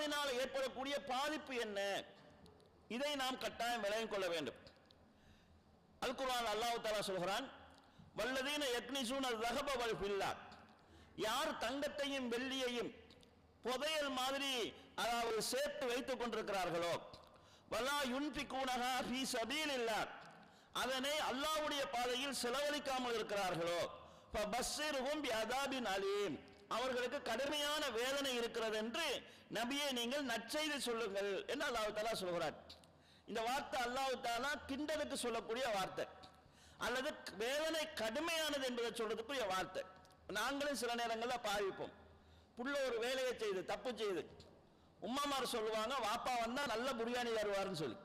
தொழுவதனால் ஏற்படக்கூடிய பாதிப்பு என்ன, இதை நாம் கட்டாயம் விளங்கிக் கொள்ள வேண்டும். அல் குர்ஆன் அல்லாஹ் தஆலா சொல்கிறான், வல்லதீன யக்னிசூன ஸஹப வல் ஃபில்லா, யார் தங்கத்தையும் வெள்ளியையும் புதையல் மாதிரி அதாவது சேர்த்து வைத்துக் கொண்டிருக்கிறார்களோ, வலா யுன்ஃபிகூனஹா ஃபீ ஸபீலில்லாஹ், அதனை அல்லாஹ்வுடைய பாதையில் செலவழிக்காமல் இருக்கிறார்களோ, ஃபபஸ்ஸிர்ஹும் பிஅதாபின் அலீம், அவர்களுக்கு கடுமையான வேதனை இருக்கிறது என்று நபியே நீங்கள் நற்செய்தி சொல்லுங்கள் என்று அல்லாஹ் தஆலா சொல்கிறார். இந்த வார்த்தை அல்லாஹ் தஆலா கிண்டலுக்கு சொல்லக்கூடிய வார்த்தை, அல்லது வேதனை கடுமையானது என்பதை சொல்றதுக்குரிய வார்த்தை. நாங்களும் சில நேரங்களில் பாவிப்போம். புள்ள ஒரு வேலையை செய்து தப்பு செய்து உம்மாமார் சொல்லுவாங்க, வாப்பா வந்தா நல்ல புரியாணி தருவார்னு சொல்லி,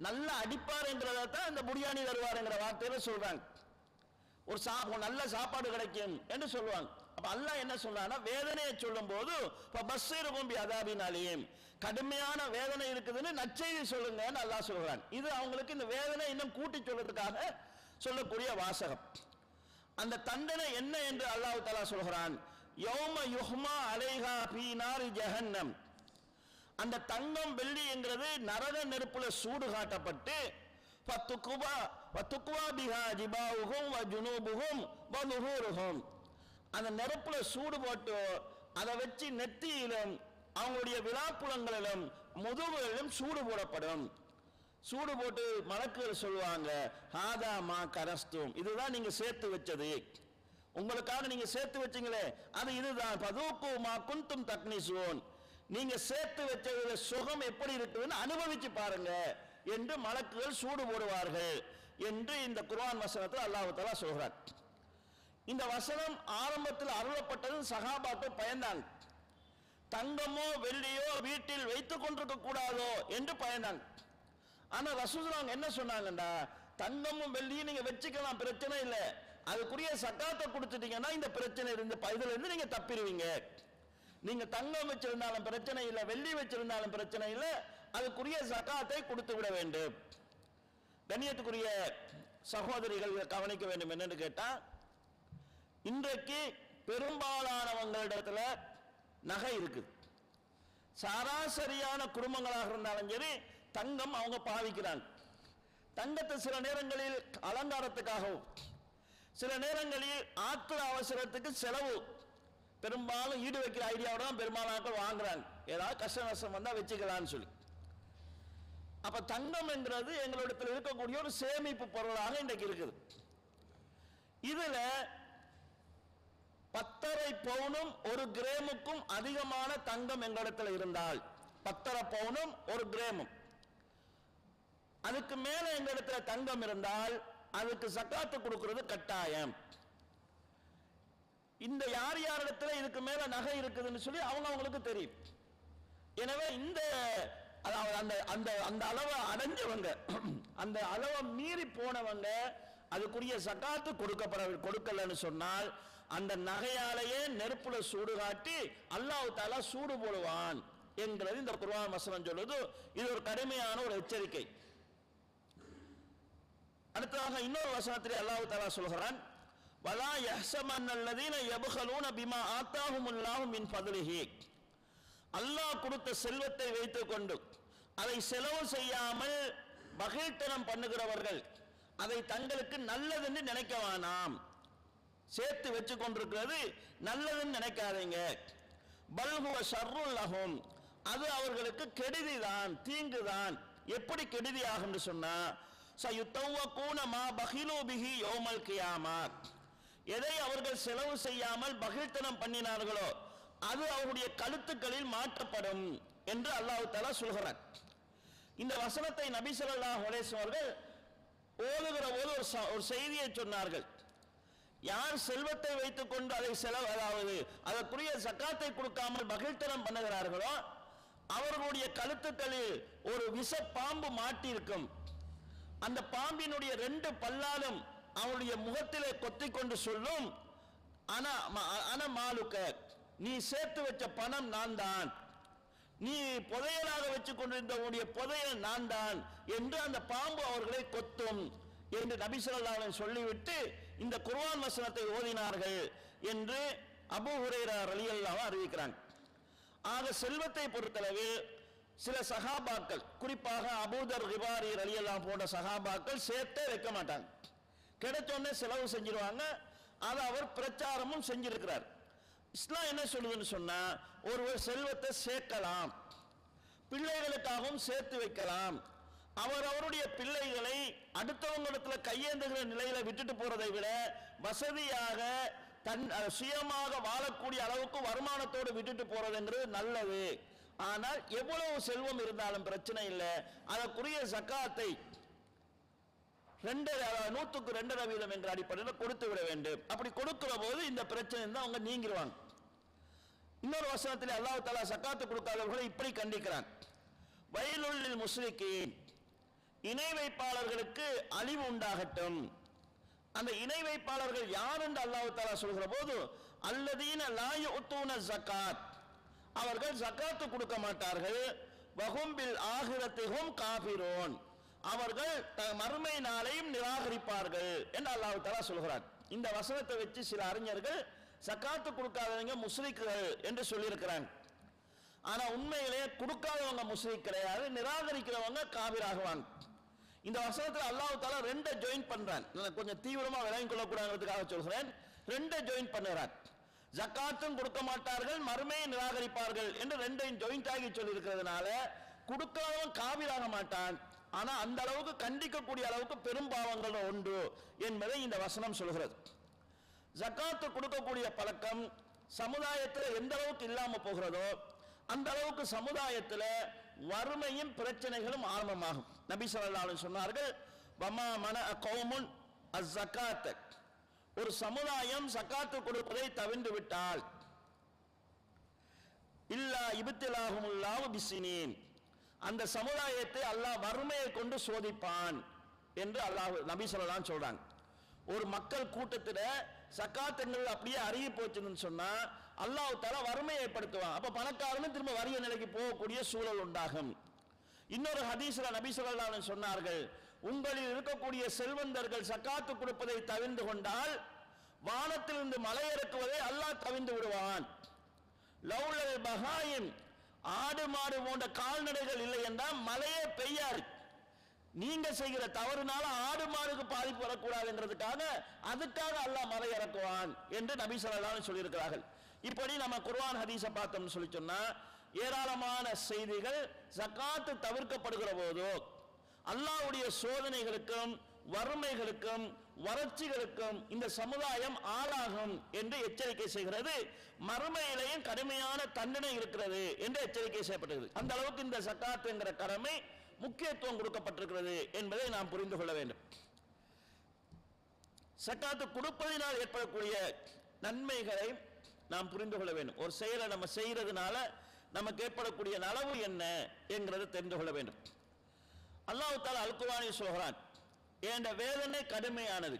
நல்ல அடிப்பார் என்கிறத தான் இந்த புரியாணி தருவாருங்கிற வார்த்தையில சொல்றாங்க. ஒரு நல்ல சாப்பாடு கிடைக்கும் என்று சொல்லுவாங்க. அப்ப அல்லாஹ் என்ன சொல்றானா, வேதனையை சொல்லும் போது பஸ்ஸிர்ஹும் பிஅதாபின் அலீம், கடுமையான வேதனை இருக்குதுன்னு நற்செய்தி சொல்லுங்கன்னு அல்லாஹ் சொல்றான். இது அவங்களுக்கு இந்த வேதனை இன்னும் கூட்டி சொல்றதுக்காக சொல்லக்கூடிய வாசகம். அந்த தண்டனை என்ன என்று அல்லாஹ் தஆலா சொல்கிறான், யௌம யுஹ்மா அலைஹா ஃபீ நாரி ஜஹன்னம், அந்த தங்கம் வெள்ளி என்கிறது நரக நெருப்புல சூடு காட்டப்பட்டு ஃபத்துக்வா பிஹா ஜிபாஹும் வ ஜுனூபுஹும் வ லுஹூருஹும், அந்த நெருப்புல சூடு போட்டு அதை வச்சு நெத்தியிலும் அவங்களுடைய விழாப்புலங்களிலும் முதுகுகளிலும் சூடு போடப்படும். சூடு போட்டு மலக்குகள் சொல்லுவாங்க, ஹாதா மா கரஸ்தும், இதுதான் நீங்க சேர்த்து வச்சது, உங்களுக்காக நீங்க சேர்த்து வச்சீங்களே அது இதுதான், பதூக்கு மா குந்தும் தக்னிசூன், நீங்க சேர்த்து வச்சது சுகம் எப்படி இருக்குதுன்னு அனுபவிச்சு பாருங்க என்று மலக்குகள் சூடு போடுவார்கள் என்று இந்த குர்ஆன் வசனத்தில் அல்லாஹ் தஆலா சொல்றார். இந்த வசனம் ஆரம்பத்தில் அருளப்பட்டது சஹாபாக்கள் பயந்தாங்க. தங்கமோ வெள்ளியோ வீட்டில் வைத்துக் கொண்டிருக்க கூடாதோ என்று பயந்தாங்க. ஆனா ரசூலுல்லாஹ் என்ன சொன்னாங்கண்டா, தங்கமும் வெள்ளியும் நீங்க வச்சுக்கலாம், பிரச்சனை இல்லை, அதுக்குரிய சக்காத்தை கொடுத்துட்டீங்கன்னா இந்த பிரச்சனை இதுல இருந்து நீங்க தப்பிடுவீங்க. நீங்க தங்கம் வச்சிருந்தாலும் பிரச்சனை இல்லை, வெள்ளி வச்சிருந்தாலும் பிரச்சனை இல்லை, அதுக்குரிய சக்காத்தை கொடுத்து விட வேண்டும். கண்ணியத்துக்குரிய சகோதரிகள் கவனிக்க வேண்டும் என்னன்னு கேட்டா, இன்றைக்கு பெரும்பாலானவங்களிடத்துல நகை இருக்குது. சராசரியான குடும்பங்களாக இருந்தாலும் சரி தங்கம் அவங்க பாவிக்கிறாங்க. தங்கத்தை சில நேரங்களில் அலங்காரத்துக்காகவும் சில நேரங்களில் ஆத்திர அவசரத்துக்கு செலவு, பெரும்பாலும் ஈடு வைக்கிற ஐடியாவோட தான் பெரும்பாலான வாங்குறாங்க, ஏதாவது கஷ்ட நஷ்டம் வந்தா வச்சுக்கலான்னு சொல்லி. அப்ப தங்கம் என்கிறது எங்களிடத்தில் இருக்கக்கூடிய ஒரு சேமிப்பு பொருளாக இன்றைக்கு இருக்குது. இதுல 10.5 பவுனும் 1 கிராமுக்கும் அதிகமான தங்கம் எங்களிடத்தில் இருந்தால், 10.5 பவுனும் 1 கிராமும் அதுக்கு மேல எங்களிடத்துல தங்கம் இருந்தால் அதுக்கு சக்காத்து கொடுக்கிறது கட்டாயம். இந்த யார் யாரிடத்துல இதுக்கு மேல நகை இருக்குதுன்னு சொல்லி அவங்களுக்கு தெரியும். எனவே இந்த அதாவது அந்த அந்த அந்த அளவை அடைஞ்சவங்க, அந்த அளவை மீறி போனவங்க அதுக்குரிய சக்காத்து கொடுக்கலன்னு சொன்னால் அந்த நகையாலேயே நெருப்புல சூடு காட்டி அல்லாஹ் தஆலா சூடு போடுவான் என்கிறது இந்த குர்ஆன் வசனம் சொல்லுது. இது ஒரு கடுமையான ஒரு எச்சரிக்கை. அடுத்ததாக இன்னொரு வசனத்திலே அல்லாஹ் தஆலா சொல்கிறான், வலா யஹ்ஸமன்னல்லதீன யப்கலூன பிமா ஆத்தாஹுமுல்லாஹு மின் ஃபத்லிஹி, அல்லாஹ் கொடுத்த செல்வத்தை வைத்துக் கொண்டு அதை செலவு செய்யாமல் மகிழ்த்தனம் பண்ணுகிறவர்கள் அதை தங்களுக்கு நல்லதுன்னு நினைக்க வேணாம். சேர்த்து வச்சு கொண்டிருக்கிறது நல்லதுன்னு நினைக்காதீங்க. பல் ஹுவ ஷர்ருல் லஹும், அது அவர்களுக்கு கெடுதிதான், தீங்குதான். எப்படி கெடுதி ஆகும் சொன்னா, சயுத்தவக்கூன மா பகிலு பிஹி யௌமல் கியாமா, எதை அவர்கள் செலவு செய்யாமல் பகிழ்த்தனம் பண்ணினார்களோ அது அவருடைய கழுத்துக்களில் மாற்றப்படும் என்று அல்லாஹ் தஆலா சொல்கிறார். இந்த வசனத்தை நபி ஸல்லல்லாஹு அலைஹி வஸல்லம் அவர்கள் ஓதுகிற போது ஒரு செய்தியை சொன்னார்கள். யார் செல்வத்தை வைத்துக் கொண்டு அதை அதாவது அதற்குரிய சக்காத்தை கொடுக்காமல் மகிழ்த்தனம் பண்ணுகிறார்களோ அவர்களுடைய கழுத்துக்களில் ஒரு விஷ பாம்பு மாட்டி இருக்கும். அந்த பாம்பினுடைய 2 பல்லாலும் அவருடைய முகத்திலே கொத்திக் கொண்டு சொல்லும், ஆனா மாலுக்க, நீ சேர்த்து வச்ச பணம் நான் தான், நீ புதையலாக வச்சுக் கொண்டிருந்த உடைய புதையல் நான் தான் என்று அந்த பாம்பு அவர்களை கொத்தும் என்று நபி ஸல்லல்லாஹு அலைஹி வஸல்லம் சொல்லிவிட்டு இந்த குர்ஆன் வசனத்தை ஓதினார்கள் என்று அபூ ஹுரைரா ரலியல்லாஹு அறிவிக்கிறாங்க. ஆக செல்வத்தை பொறுத்தளவில் சில சஹாபாக்கள், குறிப்பாக அபூதர் கிபாரி ரலியல்லாஹு போன்ற சஹாபாக்கள் சேர்த்தே வைக்க மாட்டாங்க. கிடைச்சோடனே செலவு செஞ்சிருவாங்க. அதை அவர் பிரச்சாரமும் செஞ்சிருக்கிறார். இஸ்லாம் என்ன சொல்லுதுன்னு சொன்னா, ஒருவர் செல்வத்தை சேர்க்கலாம், பிள்ளைகளுக்காகவும் சேர்த்து வைக்கலாம். அவருடைய பிள்ளைகளை அடுத்தவங்களிடத்துல கையேந்துகிற நிலையில விட்டுட்டு போறதை விட வசதியாக தன் சுயமாக வாழக்கூடிய அளவுக்கு வருமானத்தோடு விட்டுட்டு போறதுங்கிறது நல்லது. ஆனால் எவ்வளவு செல்வம் இருந்தாலும் பிரச்சனை இல்லை, அதற்குரிய ஜக்காத்தை 100% என்ற அடிப்படையில் கொடுத்து விட வேண்டும். அப்படி கொடுக்கிற போது இந்த பிரச்சனை தான் அவங்க நீங்கிடுவாங்க. இன்னொரு வசனத்தில் அல்லாஹ் தஆலா ஜக்காத்து கொடுக்காதவர்களை இப்படி கண்டிக்கிறான், வயலுள்ளில் முஸ்லிக்கீன், இணை வைப்பாளர்களுக்கு அழிவு உண்டாகட்டும். அந்த இணை வைப்பாளர்கள் யார் என்று அல்லாஹ் தஆலா சொல்கிற போது, அல்லதீன லா யுத்தூன ஜகாத், அவர்கள் ஜகாத்து கொடுக்க மாட்டார்கள், வஹும் பில் ஆகிரத்திஹும் காஃபிரூன், அவர்கள் மறுமை நாளையும் நிராகரிப்பார்கள் என்று அல்லாஹ் தஆலா சொல்கிறார். இந்த வசனத்தை வச்சு சில அறிஞர்கள் ஜகாத்து கொடுக்காதவங்க முஸ்லிக்குகள் என்று சொல்லியிருக்கிறாங்க. ஆனா உண்மையிலே கொடுக்காதவங்க முஸ்லிக் கிடையாது, நிராகரிக்கிறவங்க காபிராகுவாங்க. இந்த வசனத்தில் அல்லாஹ் தஆலா ரெண்டை ஜாயின் பண்றான். கொஞ்சம் தீவிரமா விளங்கிக் கொள்ளக்கூடாதுக்காக சொல்கிறேன். ரெண்டை ஜாயின் பண்ணுறான். ஜக்காத்தும் கொடுக்க மாட்டார்கள், மறுமையை நிராகரிப்பார்கள் என்று ரெண்டையும் ஜாயிண்ட் ஆகி சொல்லி இருக்கிறதுனால கொடுக்காதவன் காபிராக மாட்டான். ஆனா அந்த அளவுக்கு கண்டிக்கக்கூடிய அளவுக்கு பெரும் பாவங்கள் உண்டு என்பதை இந்த வசனம் சொல்கிறது. ஜக்காத்து கொடுக்கக்கூடிய பழக்கம் சமுதாயத்தில் எந்த அளவுக்கு இல்லாம போகிறதோ அந்த அளவுக்கு சமுதாயத்தில் வறுமையும் பிரச்சனைகளும் ஆரம்பமாகும். நபி ஸல்லல்லாஹு அலைஹி சொன்னார்கள், வமா மன கௌமுன் அஸ்ஸகாத், ஒரு சமுதாயம் ஜக்காத்து கொடுப்பதை தவிர்த்து விட்டால், இல்லா இப்திலாஹுமுல்லாஹு பிஸ்ஸினீன், அந்த சமுதாயத்தை அல்லாஹ் வறுமையை கொண்டு சோதிப்பான் என்று அல்லாஹ் நபி ஸல்லல்லாஹு அலைஹி சொல்றாங்க. ஒரு மக்கள் கூட்டத்தில் ஜக்காத் என்பது அப்படியே அருகி போச்சுன்னு சொன்னா அல்லாஹ் தஆலா வறுமையை ஏற்படுத்துவான். அப்ப பணக்காரனும் திரும்ப வறிய நிலைக்கு போகக்கூடிய சூழல் உண்டாகும். இன்னொரு ஹதீஸ்ல நபி ஸல்லல்லாஹு அலைஹி சொன்னார்கள், உங்களில் இருக்கக்கூடிய செல்வந்தர்கள் ஜக்காத்து கொடுப்பதை தவிர்த்து கொண்டால் வானத்திலிருந்து மலை இறக்குவதை அல்லாஹ் தவிர்த்து விடுவான். லௌலல் பஹாயிம், ஆடு மாடு போன்ற கால்நடைகள் இல்லை என்றால் மழையே பெய்யாது. நீங்க செய்கிற தவறுனால ஆடு மாடுக்கு பாதிப்பு வரக்கூடாதுங்கிறதுக்காக அதுக்காக அல்லாஹ் மலை இறக்குவான் என்று நபி ஸல்லல்லாஹு அலைஹி சொல்லியிருக்கிறார்கள். இப்படி நம்ம குர்ஆன் ஹதீஸை பார்த்தோம்னு சொல்லி சொன்னா ஏராளமான செய்திகள் ஜக்காத்து தவிர்க்கப்படுகிற போதோ அல்லாஹ்வுடைய சோதனைகளுக்கும் வறுமைகளுக்கும் வறட்சிகளுக்கும் இந்த சமுதாயம் ஆளாகும் என்று எச்சரிக்கை செய்கிறது. மறுமையிலேயும் கடுமையான தண்டனை இருக்கிறது என்று எச்சரிக்கை செய்யப்பட்டது. அந்த அளவுக்கு இந்த ஜக்காத் என்கிற கடமை முக்கியத்துவம் கொடுக்கப்பட்டிருக்கிறது என்பதை நாம் புரிந்து கொள்ள வேண்டும். ஜக்காத்து கொடுப்பதினால் ஏற்படக்கூடிய நன்மைகளை நாம் புரிந்து கொள்ள வேண்டும். ஒரு செயலை நம்ம செய்யறதுனால நமக்கு ஏற்படக்கூடிய நலவு என்ன என்கிறதை தெரிந்து கொள்ள வேண்டும். அல்லாஹ் தஆலா அல் குர்ஆனில் சொல்கிறான், என்ற வேதனை கடுமையானது,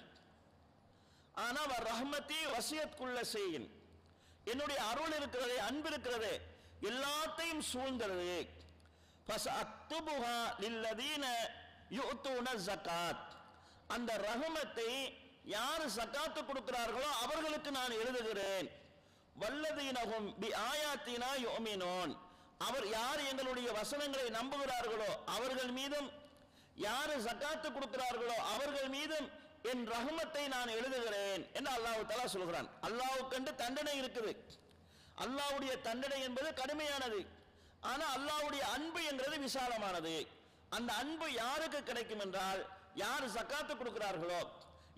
ஆனா ரஹ்மத்தி வசியத் குல்ல ஷைஇன், என்னுடைய அருள் இருக்கிறதே, அன்பு இருக்கிறதே, எல்லாத்தையும் சூழ்ந்தது. ஃபஸ்அக்துபுஹா லில்லதீன யுஅத்தூன ஸகாத், அந்த ரஹ்மத்தை யார் ஜகாத்து கொடுக்கிறார்களோ அவர்களுக்கு நான் எழுதுகிறேன். வல்லதீனஹும் பி ஆயாத்தினா யுமினூன், அவர் யார் எங்களுடைய வசனங்களை நம்புகிறார்களோ அவர்கள் மீதும், யார் ஜகாத்து கொடுக்கிறார்களோ அவர்கள் மீதும் என் ரஹ்மத்தை நான் எழுதுகிறேன் என்று அல்லாஹ் தஆலா சொல்கிறான். அல்லாஹ்வுக்கு தண்டனை இருக்குது. அல்லாஹ்வுடைய தண்டனை என்பது கடுமையானது. ஆனா அல்லாஹ்வுடைய அன்பு என்கிறது விசாலமானது. அந்த அன்பு யாருக்கு கிடைக்கும் என்றால், யார் ஜகாத்து கொடுக்கிறார்களோ,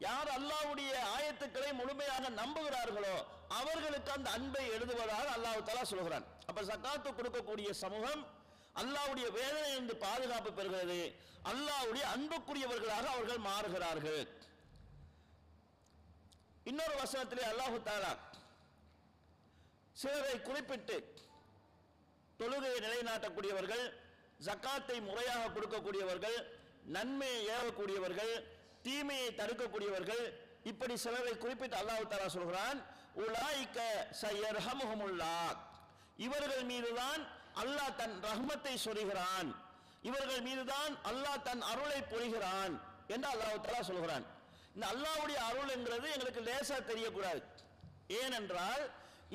யார் அல்லாஹ்வுடைய ஆயத்துக்களை முழுமையாக நம்புகிறார்களோ அவர்களுக்கு அந்த அன்பை எழுதுவதாக அல்லாஹ் தஆலா சொல்கிறான். அப்ப ஜகாத்து கொடுக்கக்கூடிய சமூகம் அல்லாஹ்வுடைய வேதனையிலிருந்து பாதுகாப்பு பெறுகிறது. அல்லாஹ்வுடைய அன்புக்குரியவர்களாக அவர்கள் மாறுகிறார்கள். இன்னொரு வசனத்திலே அல்லாஹ் தஆலா சிலரை குறிப்பிட்டு தொழுகையை நிலைநாட்டக்கூடியவர்கள், ஜக்காத்தை முறையாக கொடுக்கக்கூடியவர்கள், நன்மையை ஏவக்கூடியவர்கள், தீமையை தடுக்கக்கூடியவர்கள், இப்படி சிலரை குறிப்பிட்டு அல்லாஹ் தஆலா சொல்கிறான், உலாயிக ஸயர்ஹமுஹுமுல்லாஹ், இவர்கள் மீதுதான் அல்லாஹ் தன் ரஹ்மத்தை சொரிகிறான், இவர்கள் மீதுதான் அல்லாஹ் தன் அருளை பொழிகிறான் என்று அல்லாஹ் தஆலா சொல்கிறான். இந்த அல்லாஹ்வுடைய அருள் என்கிறது எங்களுக்கு லேசா தெரியக்கூடாது. ஏனென்றால்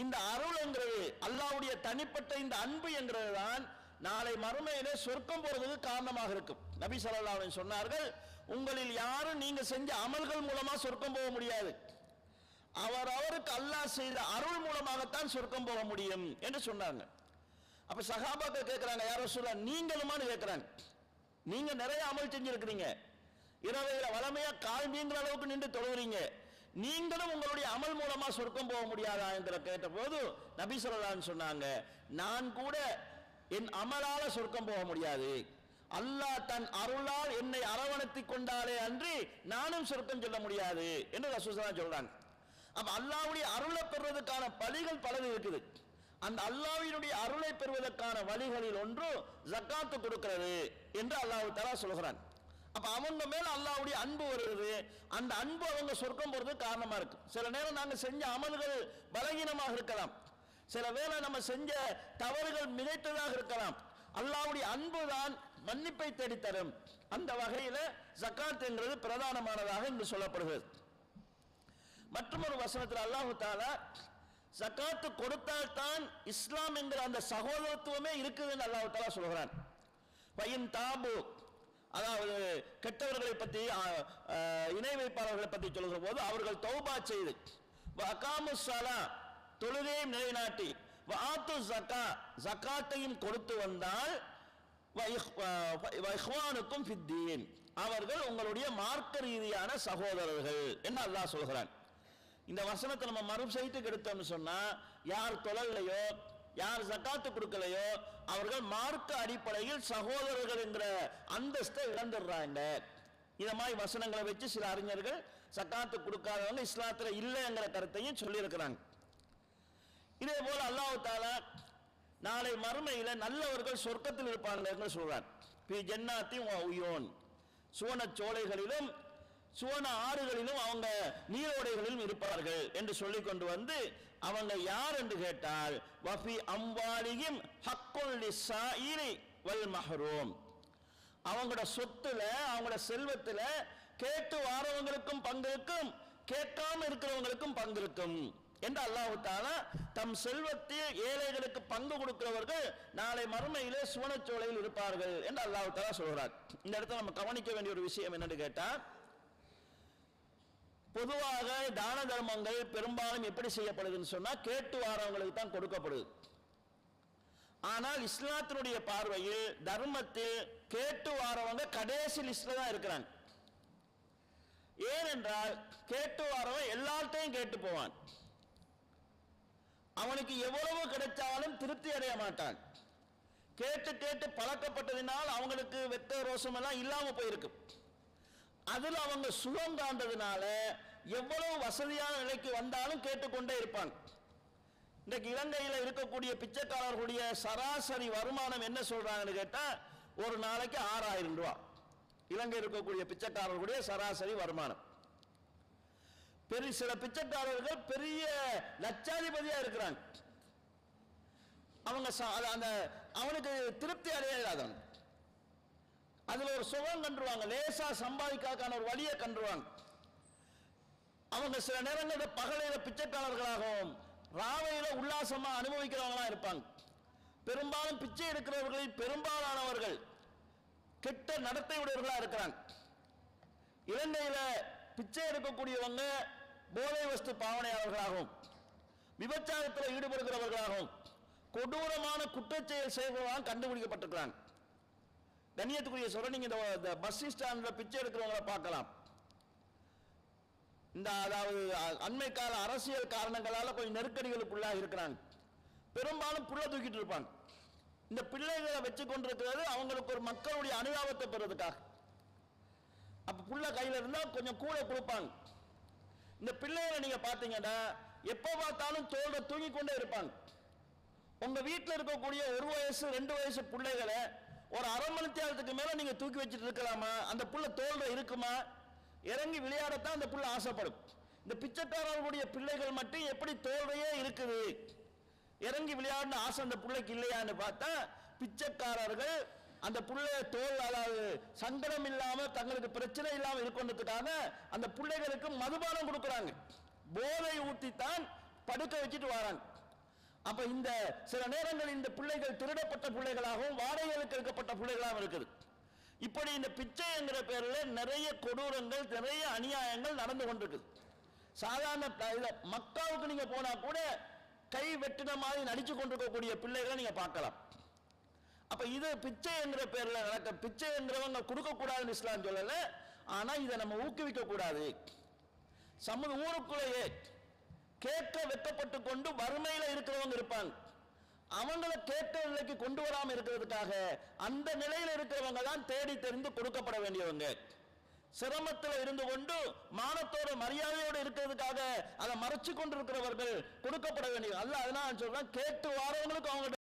இந்த அருள்ங்கிறது அல்லாஹ்வுடைய தனிப்பட்ட இந்த அன்பு என்கிறது தான் நாளை மறுமையிலே சொர்க்கம் போறதுக்கு காரணமாக இருக்கும். நபி ஸல்லல்லாஹு அலைஹி சொன்னார்கள், உங்களில் யாரும் நீங்க செஞ்ச அமல்கள் மூலமா சொர்க்கம் போக முடியாது, அவருக்கு அல்லாஹ் செய்த அருள் மூலமாகத்தான் சொர்க்கம் போக முடியும் என்று சொன்னாங்க. அப்ப சஹாபாக்கள் கேட்கிறாங்க, யார் ரசூலல்லாஹ் நீங்களுமான்னு கேட்கிறாங்க. நீங்க நிறைய அமல் செஞ்சிருக்கிறீங்க, இரவையில வளமையா கால் நீங்கிற அளவுக்கு நின்று தொழுகிறீங்க, நீங்களும் உங்களுடைய அமல் மூலமா சொர்க்கம் போக முடியாதா என்ற கேட்ட போது நபி ஸல்லல்லாஹு அலைஹி சொன்னாங்க, நான் கூட என் அமலால சொர்க்கம் போக முடியாது, அல்லாஹ் தன் அருளால் என்னை அரவணைத்துக் கொண்டாலே அன்றி நானும் சொர்க்கம் சொல்ல முடியாது என்று ரசூலுல்லாஹி ஸல்லல்லாஹு அலைஹி சொல்றாங்க. அப்ப அல்லாஹ்வுடைய அருளை பெறுவதற்கான வழிகள் பலது இருக்குது. அந்த அல்லாஹ்வினுடைய அருளை பெறுவதற்கான வழிகளில் ஒன்று ஜக்காத்து கொடுக்கிறது என்று அல்லாஹ் தஆலா சொல்கிறான். அப்ப அவங்க மேல அல்லாஹ்வுடைய அன்பு வருகிறது, அந்த அன்பு அவங்க சொர்க்கம் போறதுக்கு காரணமா இருக்கு. சில நேரம் நாங்க செஞ்ச அமல்கள் பலகீனமாக இருக்கலாம், சில வேளை நம்ம செஞ்ச தவறுகள் மிகைத்ததாக இருக்கலாம், அல்லாஹ்வுடைய அன்பு தான் மன்னிப்பை தேடித்தரும். அந்த வகையில ஜக்காத் என்கிறது பிரதானமானதாக இங்கு சொல்லப்படுகிறது. மற்றொரு வசனத்தில் அல்லாஹ் தஆலா ஜக்காத்து கொடுத்தால் தான் இஸ்லாம் என்கிற அந்த சகோதரத்துவமே இருக்குதுன்னு அல்லாஹ் தஆலா சொல்கிறான். பையன் தாபு, அதாவது கெட்டவர்களை பற்றி இணை வைப்பாளர்களை பற்றி சொல்கிற போது அவர்கள் தௌபா செய்து அகாமுஸ்ஸலா தொழுகையை நிலைநாட்டி ஆத்து ஜக்கா ஜக்காத்தையும் கொடுத்து வந்தால் இஹ்வானுக்கும் ஃபித்தீன் அவர்கள் உங்களுடைய மார்க்க ரீதியான சகோதரர்கள் என்று அல்லாஹ் சொல்கிறான். இந்த வசனத்தை நம்ம மறுசைட்டுக்கு எடுத்தோம்னு சொன்னா, யார் தொழலையோ யார் ஜக்காத்து கொடுக்கலையோ அவர்கள் மார்க்க அடிப்படையில் சகோதரர்கள் என்கிற அந்தஸ்தை இழந்துடுறாங்க. இத மாதிரி வசனங்களை வச்சு சில அறிஞர்கள் ஜக்காத்து கொடுக்காதவங்க இஸ்லாத்துல இல்லைங்கிற கருத்தையும் சொல்லி இருக்கிறாங்க. இதே போல அல்லாஹ் தஆலா நாளை மறுமையில நல்லவர்கள் சொர்க்கத்தில் இருப்பார்கள் என்று சொல்றார். பி ஜன்னாத்தி வ உயூன், சுவன சோலைகளிலும் சுவன ஆறுகளிலும் அவங்க நீரோடைகளிலும் இருப்பார்கள் என்று சொல்லிக் கொண்டு வந்து அவங்க யார் என்று கேட்டால் வஃபி அம்வாலிஹிம் ஹக்குல் லிஸ்ஸாயிரி வல் மஹ்ரூம், அவங்களோட சொத்துல அவங்களோட செல்வத்துல கேட்டு வாரவங்களுக்கும் பங்கு இருக்கும், கேட்காம இருக்கிறவங்களுக்கும் பங்கு இருக்கும் என்று அல்லாஹ் தஆலா தம் செல்வத்தில் ஏழைகளுக்கு பங்கு கொடுக்கிறவர்கள் நாளை மறுமையிலே சுவனச்சோலையில் இருப்பார்கள் என்று அல்லாஹ் தஆலா சொல்கிறார். இந்த இடத்துல நம்ம கவனிக்க வேண்டிய ஒரு விஷயம் என்னன்னு கேட்டா, பொதுவாக தான தர்மங்கள் பெரும்பாலும் எப்படி செய்யப்படுதுன்னு சொன்னா கேட்டு வாரவங்களுக்கு தான் கொடுக்கப்படுது. ஆனால் இஸ்லாத்தினுடைய பார்வையில் தர்மத்தில் கேட்டு வாரவங்க கடைசி லிஸ்ட்ல தான் இருக்கிறாங்க. ஏனென்றால் கேட்டு வாரவன் எல்லார்ட்டையும் கேட்டு போவான், அவனுக்கு எவ்வளவு கிடைச்சாலும் திருப்தி அடைய மாட்டான். கேட்டு கேட்டு பழக்கப்பட்டதினால் அவங்களுக்கு வெத்த ரோஷம் எல்லாம் இல்லாம போயிருக்கு. அதுல அவங்க சுகம் காண்டதுனால எவ்வளவு வசதியான நிலைக்கு வந்தாலும் கேட்டுக்கொண்டே இருப்பாங்க. இன்றைக்கு இலங்கையில் இருக்கக்கூடிய பிச்சைக்காரர்களுடைய சராசரி வருமானம் என்ன சொல்றாங்கன்னு கேட்டா, ஒரு நாளைக்கு 6000 ரூபாய் இலங்கை இருக்கக்கூடிய பிச்சைக்காரர்களுடைய சராசரி வருமானம். பெரிய சில பிச்சைக்காரர்கள் பெரிய லட்சாதிபதியா இருக்கிறாங்க, அவங்க அந்த அவனுக்கு திருப்தி அடையாதவன், அதுல ஒரு சுகம் கண்டுருவாங்க, லேசா சம்பாதிக்கான ஒரு வழியை கண்டுருவாங்க. அவங்க சில நேரங்களில் பகலையில பிச்சைக்காரர்களாகவும் ராவையில உல்லாசமா அனுபவிக்கிறவங்களா இருப்பாங்க. பெரும்பாலும் பிச்சை எடுக்கிறவர்களில் பெரும்பாலானவர்கள் கெட்ட நடத்தை உடையவர்களா இருக்கிறாங்க. இலங்கையில பிச்சை எடுக்கக்கூடியவங்க போதை வஸ்து பாவனையாளர்களாகவும் விபச்சாரத்தில் ஈடுபடுகிறவர்களாகவும் கொடூரமான குற்றச்செயல் செய்வதாக கண்டுபிடிக்கப்பட்டிருக்கிறாங்க. கண்ணியத்துக்குரிய சொல்ற, நீங்க இந்த பஸ் ஸ்டாண்ட்ல பிச்சை எடுக்கிறவங்களை பார்க்கலாம். இந்த அதாவது அண்மை கால அரசியல் காரணங்களால கொஞ்சம் நெருக்கடிகளுக்குள்ளாக இருக்கிறாங்க. பெரும்பாலும் புள்ள தூக்கிட்டு இருப்பாங்க. இந்த பிள்ளைகளை வச்சு கொண்டிருக்கிறது அவங்களுக்கு ஒரு மக்களுடைய அனுதாபத்தை பெறுவதற்காக. அப்ப புள்ள கையில இருந்தா கொஞ்சம் கூட கொடுப்பாங்க. இந்த பிள்ளைகளை நீங்க பாத்தீங்கன்னா எப்ப பார்த்தாலும் தோல்ல தூங்கி கொண்டே இருப்பாங்க. உங்க வீட்டில் இருக்கக்கூடிய 1 வயசு 2 வயசு பிள்ளைகளை ஒரு அரை மணி நேரத்துக்கு மேல நீங்க தூக்கி வச்சுட்டு இருக்கலாமா? அந்த புள்ள தோல்ல இருக்குமா? இறங்கி விளையாடத்தான் அந்த புள்ள ஆசைப்படும். இந்த பிச்சைக்காரர்களுடைய பிள்ளைகள் மட்டும் எப்படி தோல்லையே இருக்குது, இறங்கி விளையாடின ஆசை அந்த பிள்ளைக்கு இல்லையான்னு பார்த்தா, பிச்சைக்காரர்கள் அந்த பிள்ளைய தோல் அதாவது சங்கடம் இல்லாம தங்களுக்கு பிரச்சனை இல்லாம இருக்கணுன்றதுக்காக அந்த பிள்ளைகளுக்கு மதுபானம் கொடுக்குறாங்க, போதை ஊத்தித்தான் படுக்க வச்சுட்டு வராங்க. அப்ப இந்த சில நேரங்கள் இந்த பிள்ளைகள் திருடப்பட்ட பிள்ளைகளாகவும் வாடகைகளுக்கு எடுக்கப்பட்ட பிள்ளைகளாகவும் இருக்குது. இப்படி இந்த பிச்சை என்கிற பேரில் நிறைய கொடூரங்கள், நிறைய அநியாயங்கள் நடந்து கொண்டிருக்குது. சாதாரண மக்காவுக்கு நீங்க போனா கூட கை வெட்டின மாதிரி நடிச்சு கொண்டிருக்கக்கூடிய பிள்ளைகளை நீங்க பார்க்கலாம். அப்ப இது பிச்சை என்கிற பேர்ல நடக்க, பிச்சை என்கிறவங்க கொடுக்க கூடாதுன்னு இஸ்லாம் சொல்லல. ஆனா இதை நம்ம ஊக்குவிக்க கூடாது. ஊருக்குள்ளேயே கேட்க வெட்டப்பட்டு கொண்டு வறுமையில இருக்கிறவங்க இருப்பாங்க, அவங்கள கேட்க நிலைக்கு கொண்டு வராம இருக்கிறதுக்காக அந்த நிலையில் இருக்கிறவங்க தான் தேடி தெரிந்து கொடுக்கப்பட வேண்டியவங்க. சிரமத்தில் இருந்து கொண்டு மானத்தோட மரியாதையோடு இருக்கிறதுக்காக அதை மறைச்சு கொண்டு இருக்கிறவர்கள் கொடுக்கப்பட வேண்டிய அல்ல. அதனால சொல்றேன், கேட்டு வாரவங்களுக்கு அவங்க